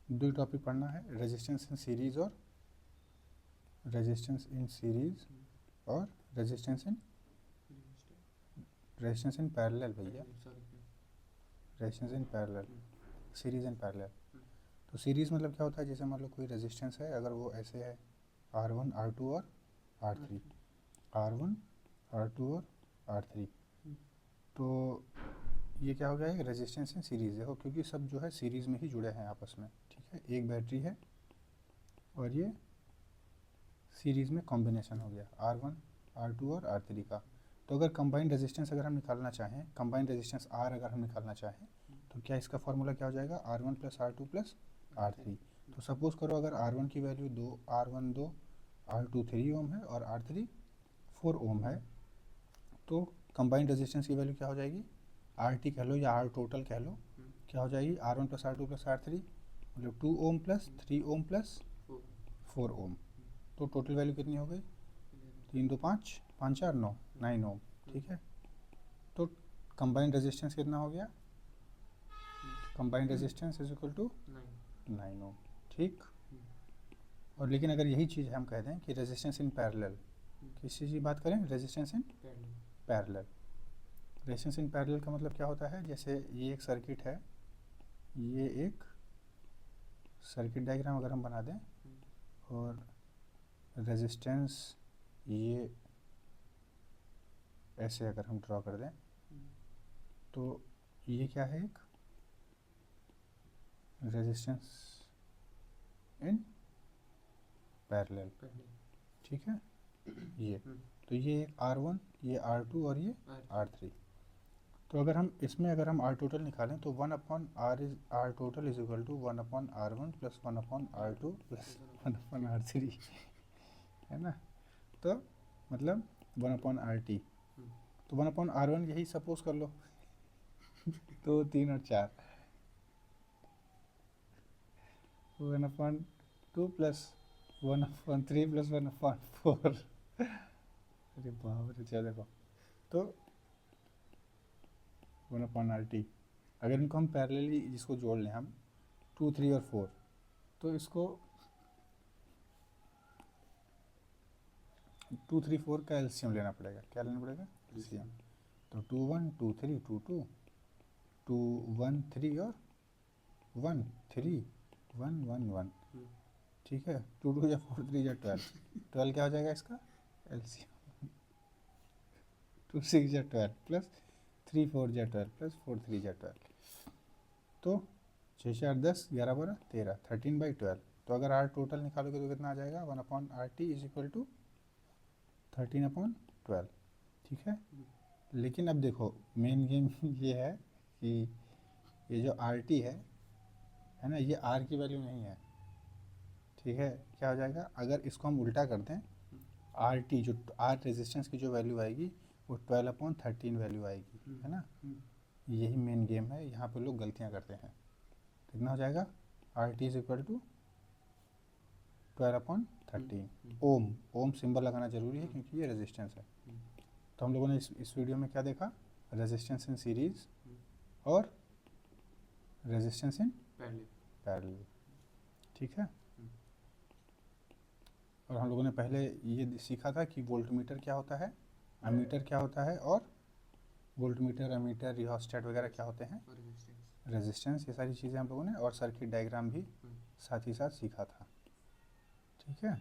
दो टॉपिक पढ़ना है, रेजिस्टेंस इन सीरीज और रेजिस्टेंस इन सीरीज और रेजिस्टेंस इन पैरेलल भैया, resistance in parallel, series and parallel. तो सीरीज़ मतलब क्या होता है, जैसे मान लो कोई रेजिस्टेंस है, अगर वो ऐसे है R1 R2 और R3, R1 R2 और R3, तो ये क्या हो गया, एक रेजिस्टेंस इन सीरीज़ है, क्योंकि सब जो है सीरीज़ में ही जुड़े हैं आपस में, ठीक है। एक बैटरी है और ये सीरीज़ में कॉम्बिनेशन हो गया R1 R2 और R3 का। तो अगर कंबाइंड रेजिस्टेंस अगर हम निकालना चाहें, कंबाइंड रेजिस्टेंस R अगर हम निकालना चाहें, तो क्या इसका फॉर्मूला क्या हो जाएगा, R1 + R2 + R3। तो सपोज़ करो अगर R1 की वैल्यू 2, R1 2, R2 3 ओम है और R3 4 ओम है, तो कंबाइंड रेजिस्टेंस की वैल्यू क्या हो जाएगी, RT कह लो या R टोटल कह लो, क्या हो जाएगी, R1 + R2 + R3, मतलब 2 ओम + 3 ओम + 4 ओम। तो टोटल वैल्यू कितनी हो गई, 3 2 5, 5 4 9, 9 ओम, ठीक है। तो कंबाइंड रेजिस्टेंस कितना हो गया, combined resistance is equal to 9 ohm, ठीक। और लेकिन अगर यही चीज़ हम कह दें कि रेजिस्टेंस इन पैरेलल, किस चीज़ की बात करें, resistance in parallel. Resistance in parallel का मतलब क्या होता है, जैसे ये एक सर्किट है, ये एक सर्किट डायग्राम अगर हम बना दें और रेजिस्टेंस ये ऐसे अगर हम ड्रॉ कर दें, तो ये क्या है, एक रेजिस्टेंस इन पैरेलल, ठीक है। ये तो ये एक R1, ये R2 और ये R3। तो अगर हम इसमें अगर हम R टोटल निकालें तो 1/R total is equal to 1/R1 + 1/R2 + 1/R3 है ना। तो मतलब 1/RT, तो 1/R1 यही सपोज कर लो 2 3 और 4, 1/2 + 1/3 + 1/4 अरे बाप रे, चलो देखो, तो 1/RT। अगर इनको हम पैरेलली जिसको जोड़ लें हम 2 3 और 4, तो इसको 2 3 4 का एलसीएम लेना पड़ेगा, क्या लेना पड़ेगा, एलसीएम। तो 2 1 2 3 2 2 2 1 3 और 1 3 1 1 1, ठीक है। 2 2 या 4 3 या 12, 12 क्या हो जाएगा इसका एलसीएम, 2 6 या 12 प्लस 3 4 या 12 प्लस 4 3 या 12, तो 6 4 10 11 12 13, 13/12। तो अगर R टोटल निकालोगे तो कितना आ जाएगा, 1/RT इज इक्वल टू 13/12, ठीक है। लेकिन अब देखो मेन गेम ये है कि ये जो RT है ना, ये R की वैल्यू नहीं है, ठीक है। क्या हो जाएगा, अगर इसको हम उल्टा कर दें, RT जो R रेजिस्टेंस की जो वैल्यू आएगी वो 12/13 वैल्यू आएगी, है ना। यही मेन गेम है, यहाँ पे लोग गलतियाँ करते हैं। कितना हो जाएगा, RT is equal to 12/13 ohm. Ohm symbol लगाना जरूरी है क्योंकि ये रेजिस्टेंस है। तो हम लोगों ने इस वीडियो में क्या देखा, रेजिस्टेंस इन सीरीज और रेजिस्टेंस इन पैरेलल, ठीक है। और हम लोगों ने पहले ये सीखा था कि वोल्टमीटर क्या होता है, एमीटर क्या होता है, और वोल्टमीटर एमीटर रियोस्टेट वगैरह क्या होते हैं, रेजिस्टेंस, ये सारी चीज़ें हम लोगों ने, और सर्किट डायग्राम भी साथ ही साथ सीखा था, ठीक है।